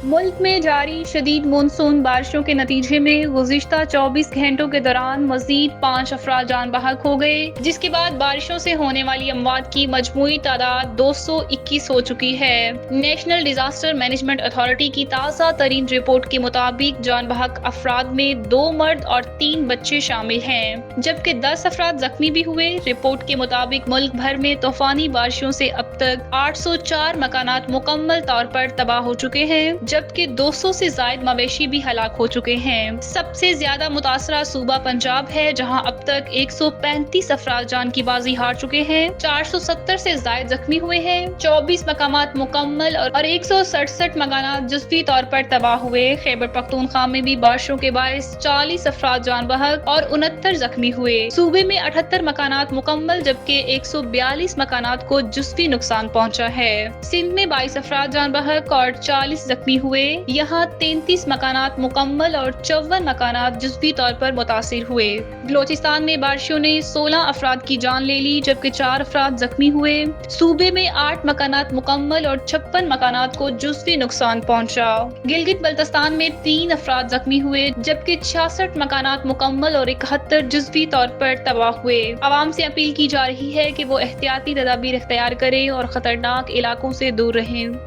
मुल्क में जारी शदीद मानसून बारिशों के नतीजे में गुज़िश्ता 24 घंटों के दौरान मज़ीद 5 अफराद जान बहक हो गए, जिसके बाद बारिशों से होने वाली अमवात की मजमूई तादाद 221 हो चुकी है। नेशनल डिजास्टर मैनेजमेंट अथॉरिटी की ताज़ा तरीन रिपोर्ट के मुताबिक जान बहक अफराद में 2 मर्द और 3 बच्चे शामिल हैं, जबकि 10 अफराद जख्मी भी हुए। रिपोर्ट के मुताबिक मुल्क भर में तूफानी बारिशों से अब तक 804 मकानात मुकम्मल तौर पर तबाह हो चुके हैं, जबकि 200 से जायद मवेशी भी हलाक हो चुके हैं। सबसे ज्यादा मुतासरा सूबा पंजाब है, जहां अब तक 135 अफराद जान की बाजी हार चुके हैं, 470 से जायद जख्मी हुए हैं, 24 मकामात मुकम्मल और 167 मकानात जुज़वी तौर पर तबाह हुए। खैबर पख्तूनख्वा में भी बारिशों के बायस 40 अफराद जान बहक और 69 जख्मी हुए। सूबे में 78 मकानात मुकम्मल जबकि 142 मकानात को जुज़वी नुकसान पहुंचा है। सिंध में 22 अफराद जान बहक और 40 जख्मी हुए। यहाँ 33 मकानात मुकम्मल और 54 मकानात जुज़वी तौर पर मुतासिर हुए। बलोचिस्तान में बारिशों ने 16 अफराद की जान ले ली, जबकि 4 अफराद जख्मी हुए। सूबे में 8 मकानात मुकम्मल और 56 मकानात को जुज़वी नुकसान पहुंचा। गिलगित बल्तिस्तान में 3 अफराद जख्मी हुए, जबकि 66 मकानात मुकम्मल और 71 जुज़वी तौर पर तबाह हुए। आवाम से अपील की जा रही है कि वो एहतियाती तदाबीर इख्तियार करें और खतरनाक इलाकों से दूर रहें।